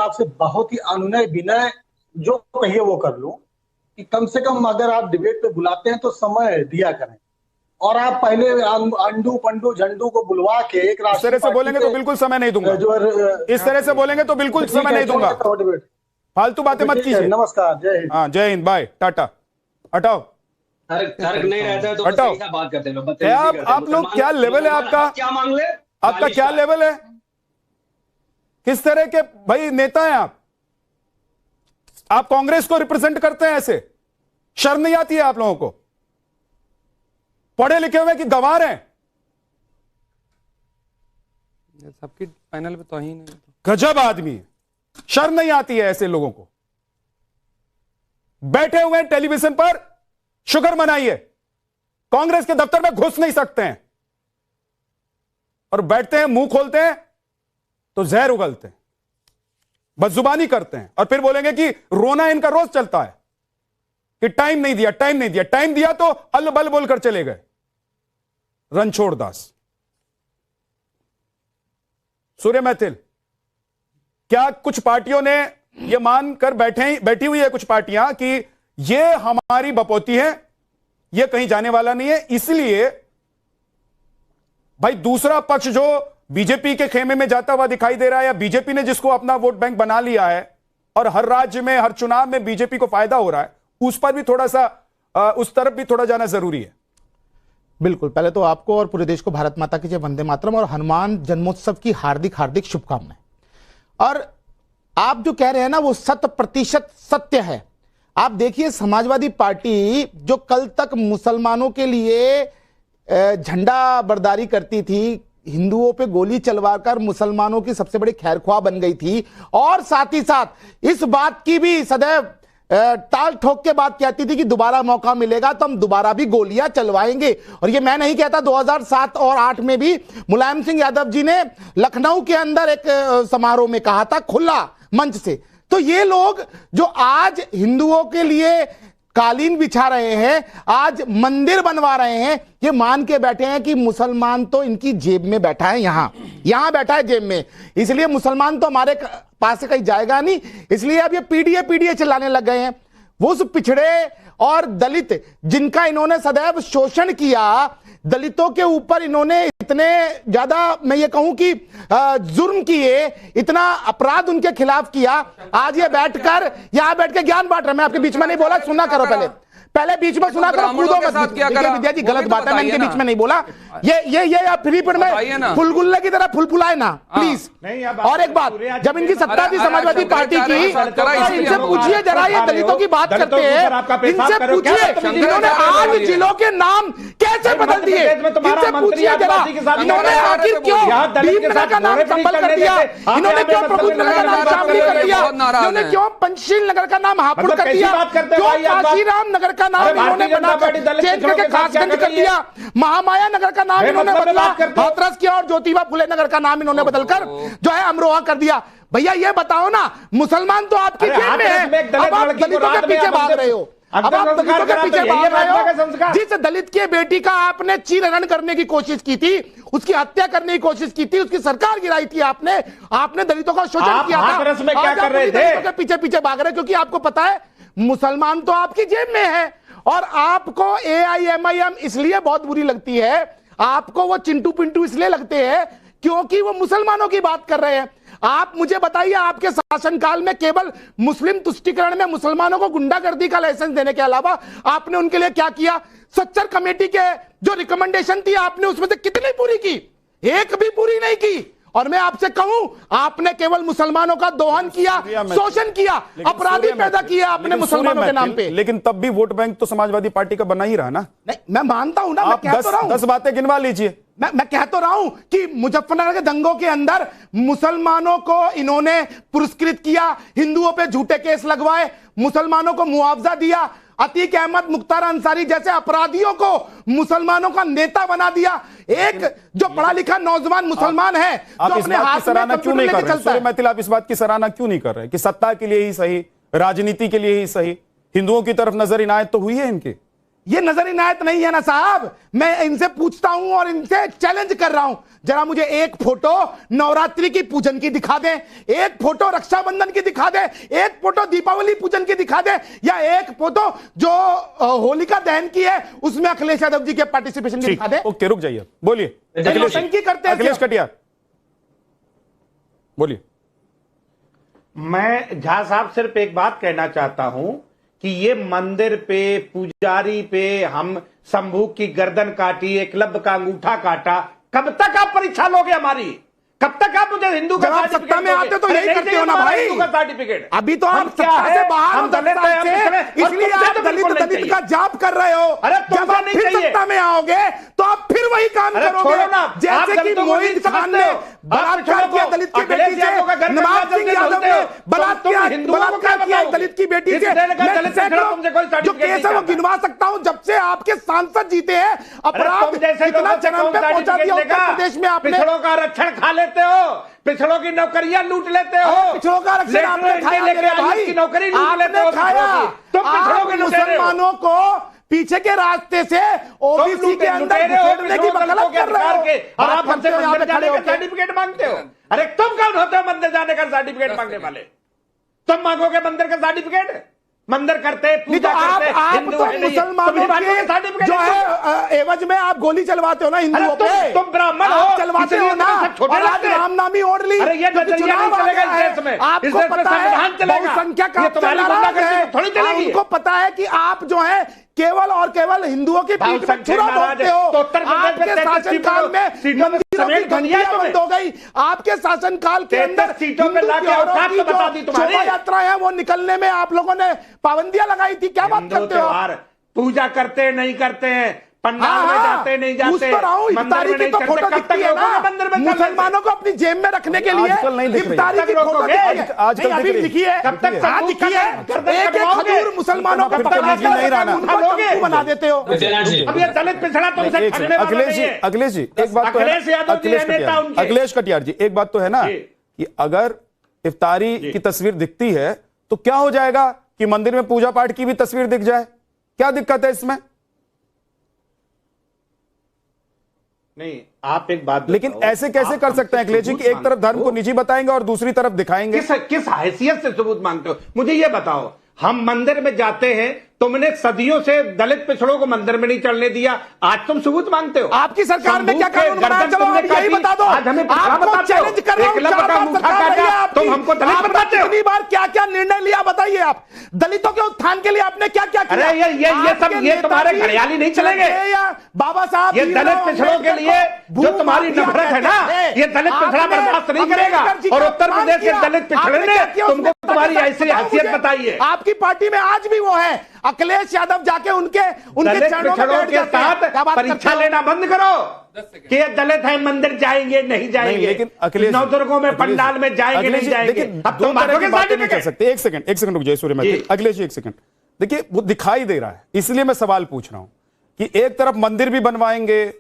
आपसे बहुत ही अनुनय विनय जो कहिए वो कर लूं कि कम से कम अगर आप डिबेट पे बुलाते हैं तो समय दिया करें। और आप पहले अंडू पंडू झंडू को बुलवा के एक इस तरह से बोलेंगे तो बिल्कुल समय नहीं दूंगा। इस तरह से बोलेंगे तो बिल्कुल समय नहीं दूंगा। फालतू बातें मत कीजिए। नमस्कार, जय हिंद। हाँ, जय हिंद, बाय, टाटा। हटाओ, तर्क नहीं रहता है तो हटाओ। बस बात करते हैं। आप लोग क्या लेवल है आपका? क्या मांग ले? आपका क्या लेवल है? किस तरह के भाई नेता हैं आप? कांग्रेस को रिप्रेजेंट करते हैं ऐसे? शर्म नहीं आती है आप लोगों को? पढ़े लिखे हुए कि गंवार हैं? सबकी फाइनल पे तो ही नहीं। गजब आदमी है, शर्म नहीं आती है ऐसे लोगों को? बैठे हुए हैं टेलीविजन पर, शुक्र मनाइए कांग्रेस के दफ्तर में घुस नहीं सकते हैं, और बैठते हैं मुंह खोलते हैं तो जहर उगलते हैं, बदजुबानी करते हैं, और फिर बोलेंगे कि रोना इनका रोज चलता है कि टाइम नहीं दिया, टाइम नहीं दिया। टाइम दिया तो अल बल बोलकर चले गए। रणछोड़ दास, सूर्य मैथिल, क्या कुछ पार्टियों ने यह मानकर बैठी हुई है कुछ पार्टियां कि यह हमारी बपौती है, यह कहीं जाने वाला नहीं है, इसलिए भाई दूसरा पक्ष जो बीजेपी के खेमे में जाता हुआ दिखाई दे रहा है, या बीजेपी ने जिसको अपना वोट बैंक बना लिया है और हर राज्य में हर चुनाव में बीजेपी को फायदा हो रहा है, उस पर भी थोड़ा सा उस तरफ भी थोड़ा जाना जरूरी है। बिल्कुल, पहले तो आपको और पूरे देश को भारत माता की जय, वंदे मातरम और हनुमान जन्मोत्सव की हार्दिक हार्दिक शुभकामनाएं। और आप जो कह रहे हैं ना वो 100% सत्य है। आप देखिए, समाजवादी पार्टी जो कल तक मुसलमानों के लिए झंडा बरदारी करती थी, हिंदुओं पे गोली चलवाकर मुसलमानों की सबसे बड़ी खैरख्वाह बन गई थी, और साथ ही साथ इस बात की भी सदैव टाल ठोक के बात कहती थी कि दोबारा मौका मिलेगा तो हम दोबारा भी गोलियां चलवाएंगे। और ये मैं नहीं कहता, 2007 और 8 में भी मुलायम सिंह यादव जी ने लखनऊ के अंदर एक समारोह में कहा था, खुला मंच से। तो ये लोग जो आज हिंदुओं के लिए कालीन बिछा रहे हैं, आज मंदिर बनवा रहे हैं, ये मान के बैठे हैं कि मुसलमान तो इनकी जेब में बैठा है, यहां बैठा है जेब में, इसलिए मुसलमान तो हमारे पास से कहीं जाएगा नहीं। इसलिए अब ये पीडीए चिल्लाने लग गए हैं। वो उस पिछड़े और दलित जिनका इन्होंने सदैव शोषण किया, दलितों के ऊपर इन्होंने इतने ज्यादा, मैं ये कहूं कि जुर्म किए, इतना अपराध उनके खिलाफ किया, आज ये बैठकर यहां बैठ के ज्ञान बांट रहे। मैं आपके बीच में नहीं बोला, सुना करो पहले बीच में सुना करो, कूदो मत। विद्या जी गलत बात है, मैं इनके बीच में नहीं बोला। ये आप फ्री पीरियड में फुलगुल्ले की तरह फुलफुलाए ना प्लीज। और एक बात, जब इनकी सत्ता थी समाजवादी पार्टी की, इनसे पूछिए जरा, ये दलितों की बात करते हैं, इनसे पूछिए इन्होंने आज जिलों के नाम कैसे बदल दिए, इनसे पूछिए जरा, इन्होंने आखिर क्यों भीमनगर का नाम संभल कर दिया, इन्होंने क्यों प्रबुद्धनगर का नाम शामली कर दिया, इन्होंने क्यों पंचशील नगर का नाम हापुड़ कर दिया, क्यों काशीराम नगर का नाम इन्होंने बनाकर चेंज करके खासगंज कर दिया, महामाया नगर का नाम इन्होंने बदला, हाथरस किया, और ज्योतिबा फुले नगर का नाम इन्होंने बदलकर जो है अमरोहा कर दिया। भैया ये बताओ ना, मुसलमान तो आपकी जेब में है, अब आप दलितों के पीछे भाग रहे हो, अब आप दलितों के पीछे भाग रहे हो। जिस दलित की बेटी का आपने चीरहरण करने की कोशिश की थी, उसकी हत्या करने की कोशिश की थी, उसकी सरकार गिराई थी आपने दलितों का शोषण किया था, क्या कर रहे थे? दलितों के पीछे भाग रहे, क्योंकि आपको पता है मुसलमान तो आपकी जेब में है। और आपको AIMIM इसलिए बहुत बुरी लगती है, आपको वो चिंटू पिंटू इसलिए लगते हैं क्योंकि वो मुसलमानों की बात कर रहे हैं। आप मुझे बताइए, आपके शासनकाल में केवल मुस्लिम तुष्टीकरण में मुसलमानों को गुंडागर्दी का लाइसेंस देने के अलावा आपने उनके लिए क्या किया? सच्चर कमेटी के जो रिकमेंडेशन थी, आपने उसमें से कितनी पूरी की? एक भी पूरी नहीं की। और मैं आपसे कहूं, आपने केवल मुसलमानों का दोहन किया, शोषण किया, अपराधी पैदा किया आपने मुसलमानों के नाम पे। लेकिन तब भी वोट बैंक तो समाजवादी पार्टी का बना ही रहा ना। नहीं, मैं मानता हूं ना, मैं कह तो रहा हूं, 10 बातें गिनवा लीजिए। मैं कह तो रहा हूं कि मुजफ्फरनगर के दंगों के अंदर मुसलमानों को इन्होंने पुरस्कृत किया, हिंदुओं पे झूठे केस लगवाए, मुसलमानों को मुआवजा दिया, अतीक अहमद, मुख्तार अंसारी जैसे अपराधियों को मुसलमानों का नेता बना दिया। एक जो पढ़ा लिखा नौजवान मुसलमान है, आप इस बात की सराहना क्यों नहीं कर रहे? सूर्य मैथिल, आप इस बात की सराहना क्यों नहीं कर रहे कि सत्ता के लिए ही सही, राजनीति के लिए ही सही, हिंदुओं की तरफ नजर इनायत तो हुई है इनकी? ये नजर इनायत नहीं है ना साहब। मैं इनसे पूछता हूं और इनसे चैलेंज कर रहा हूं, जरा मुझे एक फोटो नवरात्रि की पूजन की दिखा दें, एक फोटो रक्षाबंधन की दिखा दें, एक फोटो दीपावली पूजन की दिखा दें, या एक फोटो जो होलिका दहन की है उसमें अखिलेश यादव जी के पार्टिसिपेशन की दिखा दें। ओके, रुक जाइए, बोलिए नौटंकी करते हैं अखिलेश कटियार, बोलिए। मैं झा साहब सिर्फ एक बात कहना चाहता हूं कि ये मंदिर पे पुजारी पे हम शंभू की गर्दन काटी, एकलव्य का अंगूठा काटा, कब तक आप परीक्षा लोगे हमारी? कब तक आप मुझे हिंदू का सत्ता में आते तो यही करते हो ना भाई। हिंदू का सर्टिफिकेट अभी तो आप सत्ता से बाहर हो, इसलिए आप दलित का जाप कर रहे हो। जब आप फिर सत्ता में आओगे तो आप फिर वही काम करोगे, जैसे कि मोहित खान ने बलात्कार किया दलित की बेटी से, नवाब सिंह यादव ने बलात्कार किया दलित की बेटी से। जो केस है वो गिनवा सकता हूं। जब से आपके सांसद जीते हैं अपराध इतना चरम पे पहुंचा दिया उत्तर प्रदेश में आपने। पिछड़ों का आरक्षण खा लेते हो, पिछड़ों की नौकरियां लूट लेते हो, पिछड़ों का आरक्षण आपने खाया मेरे भाई, की नौकरी लूट लेते हो, आप मुसलमानों को पीछे के रास्ते से ओबीसी के अंदर घुसेड़ने की वकालत कर रहे हो और आप हमसे मंदिर जाने का सर्टिफिकेट मांगते हो। अरे तुम कौन होते हो मंदिर जाने का सर्टिफिकेट मांगने वाले? तुम मांगोगे मंदिर का सर्टिफिकेट? मंदिर करते पूजा करते हिंदू तो मुसलमानों के जो है एवज में आप गोली चलवाते हो ना हिंदुओं पे। तुम ब्राह्मण हो, चलवाते हो ना, और आज रामनामी ओढ़ ली। अरे ये नजरिया नहीं चलेगा इस देश में, आपको पता है बहुसंख्यक उनको पता है कि आप जो है केवल और केवल हिंदुओं की पीठ में छुरा भोगते हो। आपके शासनकाल में मंदिरों की घंटियां बंद हो गई, आपके शासनकाल के अंदर सीटों पे लाके औकात तो बता दी तुम्हारी। शोभा यात्रा है वो निकलने में आप लोगों ने पाबंदियां लगाई थी। क्या बात करते हो? पूजा करते नहीं करते हैं, पंडाल में जाते नहीं जाते, इफ्तारी की तो फोटो दिखती है ना मुसलमानों को अपनी जेब में रखने के लिए। इफ्तारी की फोटो आजकल अभी दिखी है, कब तक दिखी है? एक एक खजूर मुसलमानों को बना देते हो। अब ये दलित पिछड़ा तुमसे खरीदने वाला नहीं है। अखिलेश जी एक बात तो है, अखिलेश कटियार जी एक बात तो है ना कि अगर इफ्तारी की तस्वीर दिखती है तो क्या हो जाएगा कि मंदिर में पूजा पाठ की भी तस्वीर दिख जाए? क्या दिक्कत है इसमें? नहीं, आप एक बात, लेकिन ऐसे कैसे कर सकते हैं अखिलेश जी कि एक तरफ धर्म को निजी बताएंगे और दूसरी तरफ दिखाएंगे? किस हैसियत से सबूत मांगते हो? मुझे ये बताओ, हम मंदिर में जाते हैं, तुमने सदियों से दलित पिछड़ों को मंदिर में नहीं चलने दिया, आज तुम सबूत मांगते हो? आपकी सरकार ने क्या कानून बनाया? चलो आप यही बता दो। आज हमें आपको चैलेंज कर रहा हूं, 4 बार सरकार रही है आपकी। तुम हमको दलित बताते हो? कितनी बार क्या क्या निर्णय लिया बताइए आप? दलितों के उत्थान के लिए आपने क्या क्या किया? अरे ये सब ये तुम्हारे घड़ियाली नहीं चलेंगे। बाबा साहब ये दलित पिछड़ों के लिए जो तुम्हारी नफरत है ना, ये दलित पिछड़ा बर्दाश्त नहीं करेगा। और उत्तर प्रदेश के दलित पिछड़े ने तुमको तुम्हारी ऐसी हैसियत बताई है। आपकी पार्टी में आज भी वो है अखिलेश यादव, जाके उनके चरणों में बैठ के साथ परीक्षा लेना बंद करो कि ये दलित है मंदिर जाएंगे नहीं जाएंगे, लेकिन अखिलेश नवदुर्गों में पंडाल में जाएंगे नहीं जाएंगे। अब तुम बातों की बातें नहीं कर सकते। एक सेकंड रुक जाइए सूर्य, अखिलेश जी एक सेकंड। देखिए वो दिखाई दे रहा है, इसलिए मैं सवाल पूछ रहा हूं कि एक तरफ मंदिर भी बनवाएंगे,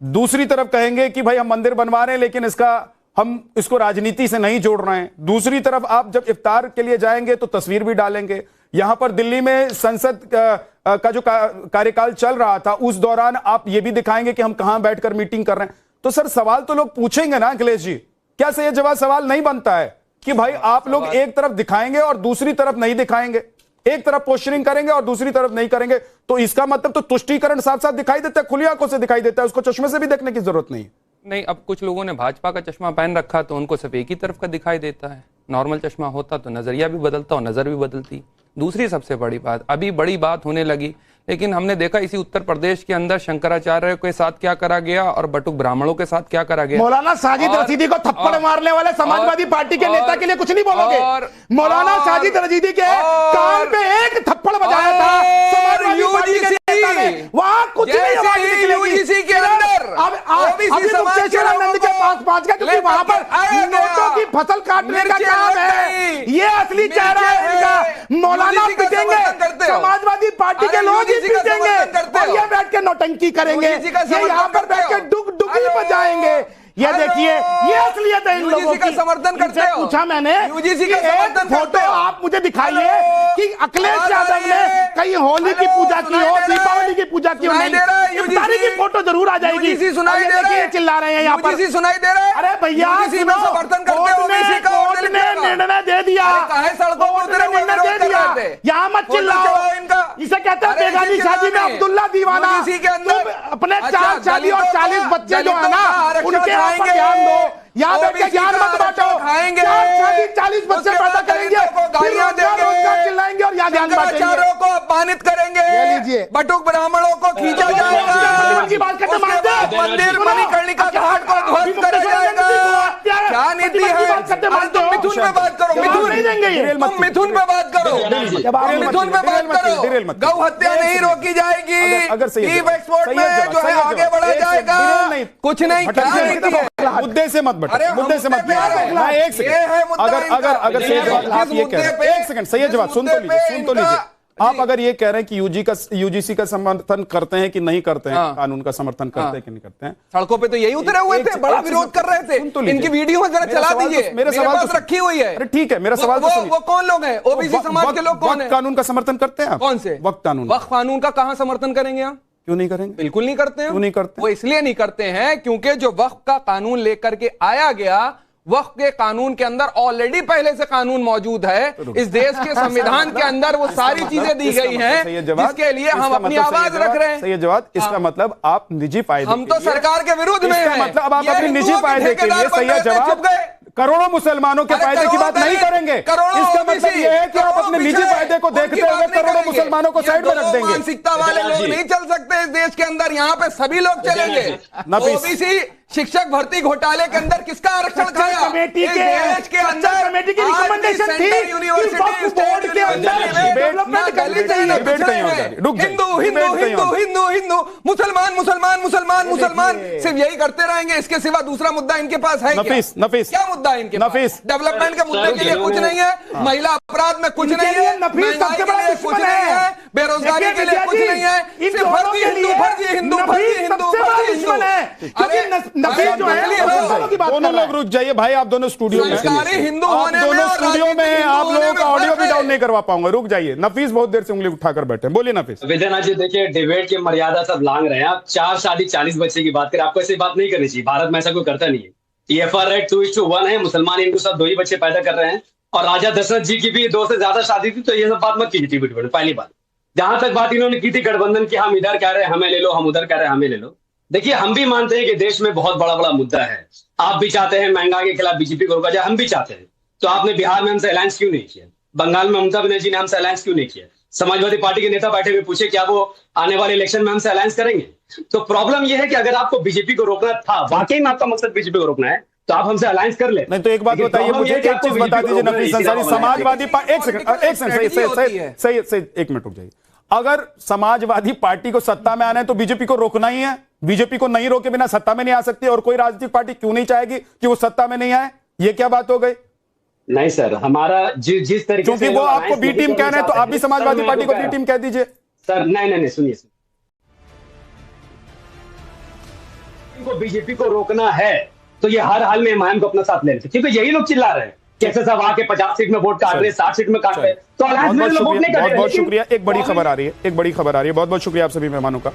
दूसरी तरफ कहेंगे कि भाई हम मंदिर बनवा रहे हैं लेकिन हम इसको राजनीति से नहीं जोड़ रहे हैं। दूसरी तरफ आप जब इफ्तार के लिए जाएंगे तो तस्वीर भी डालेंगे। यहां पर दिल्ली में संसद का जो कार्यकाल चल रहा था उस दौरान आप ये भी दिखाएंगे कि हम कहां बैठकर मीटिंग कर रहे हैं। तो सर सवाल तो लोग पूछेंगे ना अखिलेश जी, क्या से ये जवाब सवाल नहीं बनता है कि भाई आप लोग एक तरफ दिखाएंगे और दूसरी तरफ नहीं दिखाएंगे, एक तरफ पोस्टरिंग करेंगे और दूसरी तरफ नहीं करेंगे? तो इसका मतलब तो तुष्टीकरण साफ साफ दिखाई देता है, खुली आंखों से दिखाई देता है, उसको चश्मे से भी देखने की जरूरत नहीं है। नहीं, अब कुछ लोगों ने भाजपा का चश्मा पहन रखा तो उनको सिर्फ एक ही तरफ का दिखाई देता है। नॉर्मल चश्मा होता तो नजरिया भी बदलता और नजर भी बदलती। दूसरी सबसे बड़ी बात, अभी बड़ी बात होने लगी, लेकिन हमने देखा इसी उत्तर प्रदेश के अंदर शंकराचार्य के साथ क्या करा गया और बटुक ब्राह्मणों के साथ क्या करा गया। मौलाना साजिद रशीदी को थप्पड़ मारने वाले समाजवादी पार्टी के नेता के लिए कुछ नहीं बोलोगे? मौलाना साजिद रशीदी के कान पे एक थप्पड़ बजाया था समाजवादी पार्टी के नेता ने, वहां कुछ नहीं आवाज निकलेगी के अंदर। अब मुक्तेश्वरानंद के पास पहुंच गए क्योंकि वहां पर नोटों की फसल काटने का काम है। ये असली चेहरा है उनका। मौलाना पिटेंगे, समाजवादी पार्टी के लोग पीटेंगे और ये बैठ के नौटंकी करेंगे, ये यहाँ पर बैठ के डुगडुगी बजाएंगे। ये देखिए, ये असलियत है इन लोगों यूजीसी का की। समर्थन करते इनसे हो? पूछा मैंने, यूजीसी का कि एक समर्थन करते फोटो हो? आप मुझे दिखाइए हेलो? कि अखिलेश आवाज आ यादव रही ने है? कहीं होली की हेलो? पूजा की सुनाई हो, दे रहा है? दीपावली की पूजा की हो, सुनाई नहीं, दे रहा है? इफ्तारी की फोटो जरूर आ जाएगी। यूजीसी सुनाई और ये दे रहा देखिए, है? ये चिल्ला रहे हैं यहाँ पर। यूजीसी सुनाई दे रहा है? अरे भैया यूजीसी में सुनो, समर्थन करते हो कोर्ट ने ओबीसी का और दलित का? निर्णय दे दिया, अरे काहे सड़कों पे कोर्ट उतरे ने हुए निर्णय विरोध दे कर दिया। रहे थे? यहाँ मत फोटो चिल्लाओ, चढ़ाओ इनका। इसे कहते हैं अरे बेगानी इनके शादी में नाम है। अब्दुल्ला दीवाना। यूजीसी के अंदर तुम अपने अच्छा, 4 शादी और दलितों 40 का- बच्चे जो है दलितों ना, का आरक्षण उनके ऊपर खाएंगे। ध्यान दो। याद है ओबीसी ज्ञान का मत बांटो, आरक्षण खाएंगे। 4 शादी 40 बच्चे उसके पैदा बाद करेंगे, दलितों को गालियां फिर रोजगार देंगे। चिल्लाएंगे और यहाँ ज्ञान बांटेंगे। शंकराचार्यों को अपमानित करेंगे, ये लीजिए। बटुक ब्राह्मणों को खींचा तो जाएगा, प्रतिबंध की बात करते उसके मानते हैं? बाद मंदिर सुनो, मणिकर्णिका घाट को ध्वस्त करा जाएगा। क्या नीति प्रतिबंध की है? बात करते अरे मानते तुम हो? मिथुन पे बात करो, जवाब मिथुन नहीं देंगे ये। तुम मिथुन पे बात करो, मिथुन पे बात करो। गौ हत्या नहीं रोकी जाएगी, अगर सही है, ईव एक्सपोर्ट सही में है जो है आगे बढ़ा जाएगा, कुछ नहीं। क्या नीति है? मुद्दे से मत अरे बटो, मुद्दे से मत मुद्दे पे आ रहे हैं। मैं एक ये है सेकंड, मुद्दा अगर इनका। अगर अगर सही ये जवाब जिस आप ये कह मुद्दे रहे हैं, पे- एक सेकंड, सही जिस जवाब सुन तो मुद्दे लीजिए, पे सुन तो इनका- लीजिए। आप जी। अगर ये कह रहे हैं कि यूजीसी का समर्थन करते हैं कि नहीं करते हैं, हाँ। कानून का समर्थन करते हैं कि नहीं करते हैं, सड़कों पे तो यही उतरे हुए थे, बड़ा विरोध कर रहे सुन तो थे। लीजिए। इनकी वीडियो जरा मेरा चला सवाल तो- दीजिए, मेरे मेरे सवाल पास तो- रखी हुई है। अरे ठीक है, मेरा सवाल तो सुनिए। वो कौन लोग हैं? ओबीसी समाज के लोग कौन वक्त हैं? कानून का समर्थन करते हैं आप? कौन से? वक्त कानून। वक्फ कानून का कहां समर्थन करेंगे आप? क्यों नहीं करेंगे? बिल्कुल नहीं करते हैं। क्यों नहीं करते? वो इसलिए नहीं करते हैं क्योंकि जो वक्फ का कानून लेकर के आया गया, वक्फ के कानून के अंदर ऑलरेडी पहले से कानून मौजूद है। इस देश के संविधान के अंदर वो सारी चीजें दी गई हैं जिसके लिए हम अपनी आवाज रख रहे हैं। सही जवाब। इसका मतलब आप निजी फायदे हम के तो लिए- सरकार के विरुद्ध में इसका हैं। मतलब अब आप ये अपने निजी हिंदुओं के फायदे के लिए ठेकेदार सही बन गए थे, जवाब चुप गए। करोड़ों मुसलमानों के अरे फायदे की बात करोड़ों नहीं दलित, करेंगे। करोड़ों इसका मतलब ओबीसी, ये है कि आप करोड़ों अपने निजी पिछड़े, फायदे को उनकी देखते बात हुए नहीं करोड़ों करेंगे। मुसलमानों को ये साइड में दो रख देंगे। मानसिकता वाले लोग नहीं चल सकते इस देश के अंदर। यहाँ पे सभी लोग चलेंगे। नफीस। ओबीसी शिक्षक भर्ती घोटाले के अंदर किसका आरक्षण खाया? कमेटी इस के देश के अंदर कमेटी की आज भी रिकमेंडेशन थी सेंट्रल कि यूनिवर्सिटी, वक्फ स्टेट बोर्ड के अंदर यूनिवर्सिटी में डेवलपमेंट ना करनी दलित चाहिए। हैं, ना डिबेट पिछड़े कहीं और हैं। जा रही है। रुक जाइए। हिंदू हिंदू डिबेट कहीं हिंदू और। हिंदू हिंदू मुसलमान मुसलमान मुसलमान मुसलमान सिर्फ यही करते रहेंगे। इसके सिवा दूसरा मुद्दा इनके पास है क्या? नफीस, नफीस। क्या मुद्दा है इनके पास? नफीस। डेवलपमेंट के मुद्दे के लिए कुछ नहीं है, महिला अपराध में कुछ इनके नहीं लिए है, नफीस महंगाई सबसे के बड़ा लिए कुछ दुश्मन नहीं है। है, बेरोजगारी देखिए के लिए कुछ विद्या नहीं है, जी, इन सिर्फ दोनों फर्जी के हिंदू लिए फर्जी हिंदू नफीस फर्जी हिंदू सबसे बड़ा फर्जी दुश्मन है, हिंदू। क्योंकि नफीस जो है नकली वो हो। मुसलमानों की बात कर दोनों रहा है। लोग रुक जाइए भाई, आप दोनों स्टूडियो में संस्कारी हिंदू आप होने में दोनों और स्टूडियो में राजनीतिक हैं, आप हिंदू लोगों होने का में ऑडियो फर्क भी है। डाउन नहीं करवा पाऊंगा। रुक जाइए, नफीस बहुत देर से उंगली उठाकर बैठे हैं। बोलिए नफीस। विद्यानाथ जी देखिए, डिबेट की मर्यादा सब लांग रहे हैं। आप 4 शादी 40 बच्चे की बात करें, आपको ऐसी बात नहीं करनी चाहिए। भारत में ऐसा कोई करता नहीं है। TFR रेट 2:1 है। मुसलमान हिंदू सब 2 ही बच्चे पैदा कर रहे हैं। और राजा दशरथ जी की भी 2 से ज्यादा शादी थी। तो ये सब बात मत कीजिए टीवी डिबेट में। पहली बात, जहां तक बात इन्होंने की थी गठबंधन की, हम इधर कह रहे हैं हमें ले लो, हम उधर कह रहे हैं हमें ले लो। देखिए, हम भी मानते हैं कि देश में बहुत बड़ा बड़ा मुद्दा है। आप भी चाहते हैं महंगाई के खिलाफ बीजेपी को रोका जाए, हम भी चाहते हैं। तो आपने बिहार में हमसे अलायंस क्यों नहीं किया? बंगाल में ममता बनर्जी ने हमसे अलायंस क्यों नहीं किया? समाजवादी पार्टी के नेता बैठे हुए पूछे क्या वो आने वाले इलेक्शन में हमसे अलायंस करेंगे? तो प्रॉब्लम यह है कि अगर आपको बीजेपी को रोकना था, वाकई में आपका मकसद बीजेपी को रोकना है, तो आप हमसे अलायंस कर ले। नहीं तो एक बात लेकिन बताइए प्रॉब्लम मुझे, यह है कि एक आपको चीज बता बीजेपी को दीजिए रोकना नफीस है, अंसारी, इसीलिए समाजवादी एक सेकंड, सही एक मिनट रुक जाइए। अगर समाजवादी पार्टी को सत्ता में आना है तो बीजेपी को रोकना ही है। बीजेपी को नहीं रोके बिना सत्ता में नहीं आ सकती, और कोई राजनीतिक पार्टी क्यों नहीं चाहेगी कि वो सत्ता में नहीं आए? ये क्या बात हो गई? नहीं सर, हमारा जिस तरीके क्योंकि से वो आपको बी टीम कह रहे हैं, तो आप भी समाजवादी पार्टी को बी टीम कह दीजिए। सर नहीं, सुनिए, इनको बीजेपी को रोकना है तो ये हर हाल में इमाम को अपना साथ ले लेते, क्योंकि यही लोग चिल्ला रहे हैं कैसे सब आके 50 सीट में वोट काट रहे, 60 सीट में काट रहे, तो बहुत बहुत शुक्रिया, बहुत बहुत शुक्रिया। एक बड़ी खबर आ रही है, बहुत बहुत शुक्रिया आप सभी मेहमानों का।